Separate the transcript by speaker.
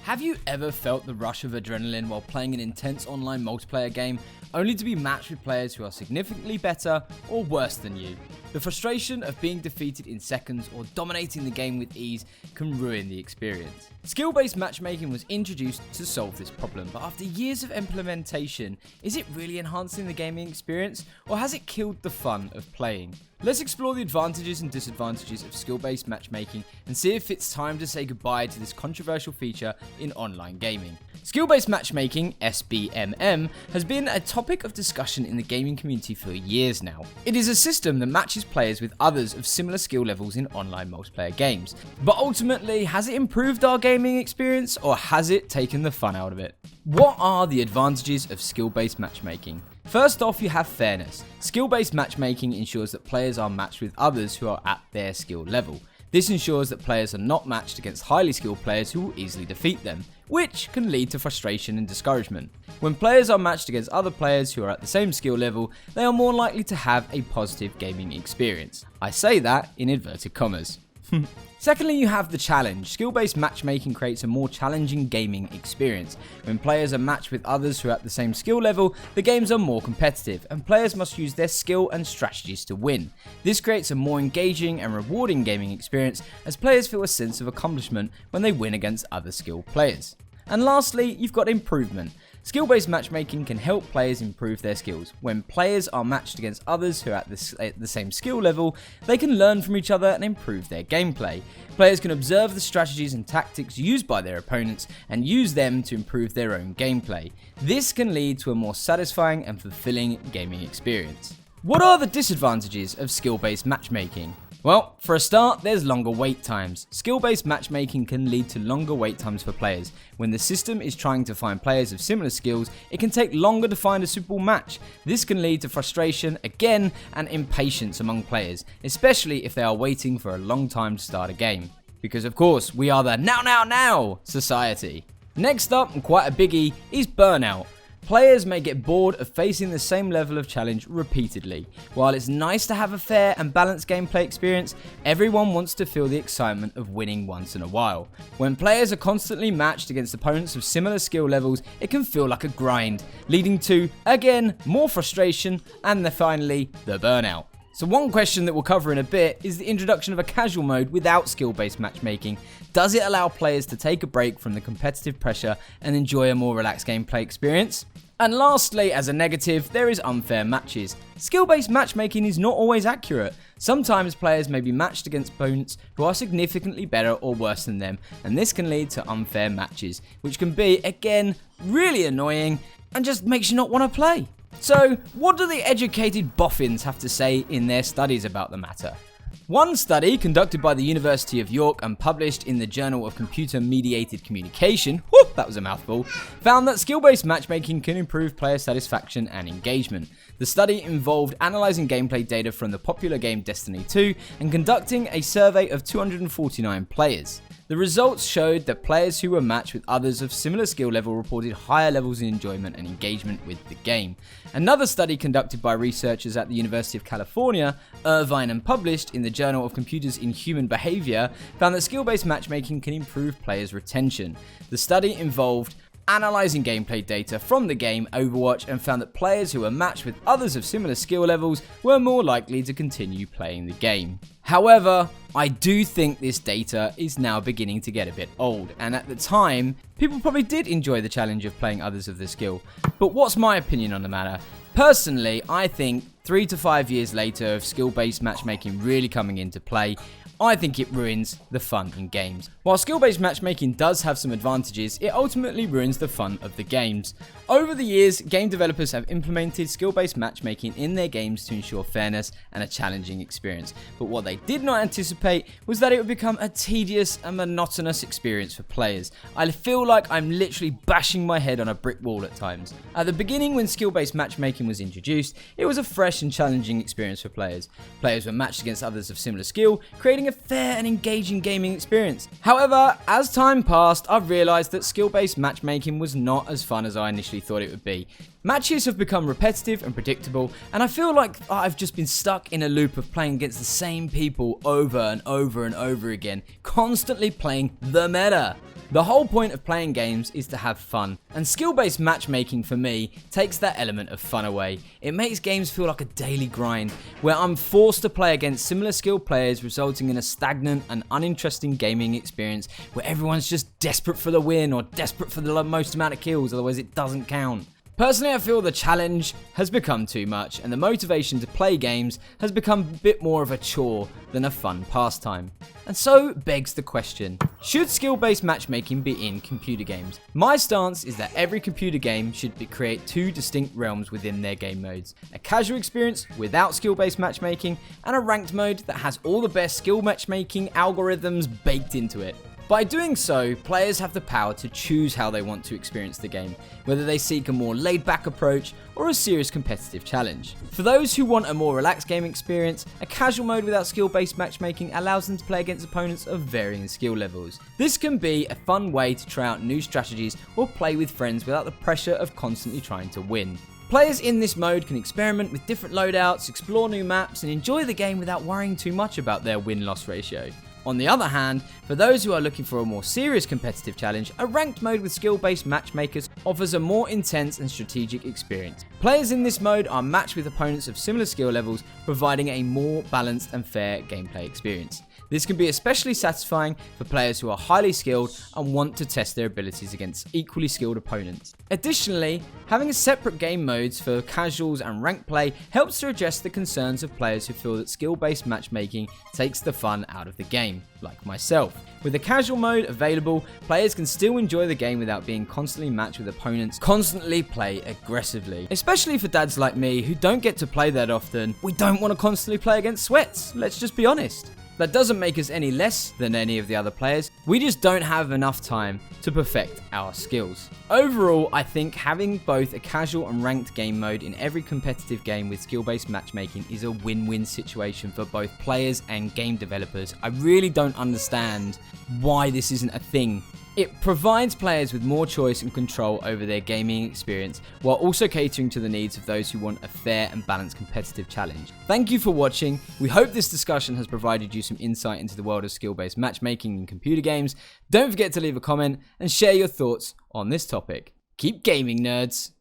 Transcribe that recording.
Speaker 1: Have you ever felt the rush of adrenaline while playing an intense online multiplayer game, only to be matched with players who are significantly better or worse than you? The frustration of being defeated in seconds or dominating the game with ease can ruin the experience. Skill-based matchmaking was introduced to solve this problem, but after years of implementation, is it really enhancing the gaming experience, or has it killed the fun of playing? Let's explore the advantages and disadvantages of skill-based matchmaking and see if it's time to say goodbye to this controversial feature in online gaming. Skill-based matchmaking, SBMM, has been a topic of discussion in the gaming community for years now. It is a system that matches players with others of similar skill levels in online multiplayer games. But ultimately, has it improved our gaming experience, or has it taken the fun out of it? What are the advantages of skill-based matchmaking? First off, you have fairness. Skill-based matchmaking ensures that players are matched with others who are at their skill level. This ensures that players are not matched against highly skilled players who will easily defeat them, which can lead to frustration and discouragement. When players are matched against other players who are at the same skill level, they are more likely to have a positive gaming experience. I say that in inverted commas. Secondly, you have the challenge. Skill-based matchmaking creates a more challenging gaming experience. When players are matched with others who are at the same skill level, the games are more competitive, and players must use their skill and strategies to win. This creates a more engaging and rewarding gaming experience, as players feel a sense of accomplishment when they win against other skilled players. And lastly, you've got improvement. Skill-based matchmaking can help players improve their skills. When players are matched against others who are at the same skill level, they can learn from each other and improve their gameplay. Players can observe the strategies and tactics used by their opponents and use them to improve their own gameplay. This can lead to a more satisfying and fulfilling gaming experience. What are the disadvantages of skill-based matchmaking? Well, for a start, there's longer wait times. Skill-based matchmaking can lead to longer wait times for players. When the system is trying to find players of similar skills, it can take longer to find a suitable match. This can lead to frustration, again, and impatience among players, especially if they are waiting for a long time to start a game. Because of course, we are the now society. Next up, and quite a biggie, is burnout. Players may get bored of facing the same level of challenge repeatedly. While it's nice to have a fair and balanced gameplay experience, everyone wants to feel the excitement of winning once in a while. When players are constantly matched against opponents of similar skill levels, it can feel like a grind, leading to, again, more frustration and finally, the burnout. So one question that we'll cover in a bit is the introduction of a casual mode without skill-based matchmaking. Does it allow players to take a break from the competitive pressure and enjoy a more relaxed gameplay experience? And lastly, as a negative, there is unfair matches. Skill-based matchmaking is not always accurate. Sometimes players may be matched against opponents who are significantly better or worse than them, and this can lead to unfair matches, which can be, again, really annoying and just makes you not want to play. So, what do the educated boffins have to say in their studies about the matter? One study, conducted by the University of York and published in the Journal of Computer-Mediated Communication, that was a mouthful, found that skill-based matchmaking can improve player satisfaction and engagement. The study involved analysing gameplay data from the popular game Destiny 2 and conducting a survey of 249 players. The results showed that players who were matched with others of similar skill level reported higher levels of enjoyment and engagement with the game. Another study conducted by researchers at the University of California, Irvine, and published in the Journal of Computers in Human Behavior found that skill-based matchmaking can improve players' retention. The study involved analysing gameplay data from the game Overwatch and found that players who were matched with others of similar skill levels were more likely to continue playing the game. However, I do think this data is now beginning to get a bit old, and at the time, people probably did enjoy the challenge of playing others of their skill. But what's my opinion on the matter? Personally, I think 3 to 5 years later of skill-based matchmaking really coming into play, I think it ruins the fun in games. While skill-based matchmaking does have some advantages, it ultimately ruins the fun of the games. Over the years, game developers have implemented skill-based matchmaking in their games to ensure fairness and a challenging experience. But what they did not anticipate was that it would become a tedious and monotonous experience for players. I feel like I'm literally bashing my head on a brick wall at times. At the beginning, when skill-based matchmaking was introduced, it was a fresh and challenging experience for players. Players were matched against others of similar skill, creating providing a fair and engaging gaming experience. However, as time passed, I've realised that skill-based matchmaking was not as fun as I initially thought it would be. Matches have become repetitive and predictable, and I feel like I've just been stuck in a loop of playing against the same people over and over and over again, constantly playing the meta. The whole point of playing games is to have fun, and skill-based matchmaking for me takes that element of fun away. It makes games feel like a daily grind, where I'm forced to play against similar skilled players, resulting in a stagnant and uninteresting gaming experience where everyone's just desperate for the win or desperate for the most amount of kills, otherwise it doesn't count. Personally, I feel the challenge has become too much, and the motivation to play games has become a bit more of a chore than a fun pastime. And so begs the question, should skill-based matchmaking be in computer games? My stance is that every computer game should create two distinct realms within their game modes. A casual experience without skill-based matchmaking, and a ranked mode that has all the best skill matchmaking algorithms baked into it. By doing so, players have the power to choose how they want to experience the game, whether they seek a more laid-back approach or a serious competitive challenge. For those who want a more relaxed gaming experience, a casual mode without skill-based matchmaking allows them to play against opponents of varying skill levels. This can be a fun way to try out new strategies or play with friends without the pressure of constantly trying to win. Players in this mode can experiment with different loadouts, explore new maps, and enjoy the game without worrying too much about their win-loss ratio. On the other hand, for those who are looking for a more serious competitive challenge, a ranked mode with skill-based matchmakers offers a more intense and strategic experience. Players in this mode are matched with opponents of similar skill levels, providing a more balanced and fair gameplay experience. This can be especially satisfying for players who are highly skilled and want to test their abilities against equally skilled opponents. Additionally, having a separate game modes for casuals and ranked play helps to address the concerns of players who feel that skill-based matchmaking takes the fun out of the game, like myself. With the casual mode available, players can still enjoy the game without being constantly matched with opponents, constantly play aggressively. Especially for dads like me who don't get to play that often, we don't want to constantly play against sweats, let's just be honest. That doesn't make us any less than any of the other players, we just don't have enough time to perfect our skills. Overall, I think having both a casual and ranked game mode in every competitive game with skill-based matchmaking is a win-win situation for both players and game developers. I really don't understand why this isn't a thing. It provides players with more choice and control over their gaming experience, while also catering to the needs of those who want a fair and balanced competitive challenge. Thank you for watching. We hope this discussion has provided you some insight into the world of skill-based matchmaking in computer games. Don't forget to leave a comment and share your thoughts on this topic. Keep gaming, nerds!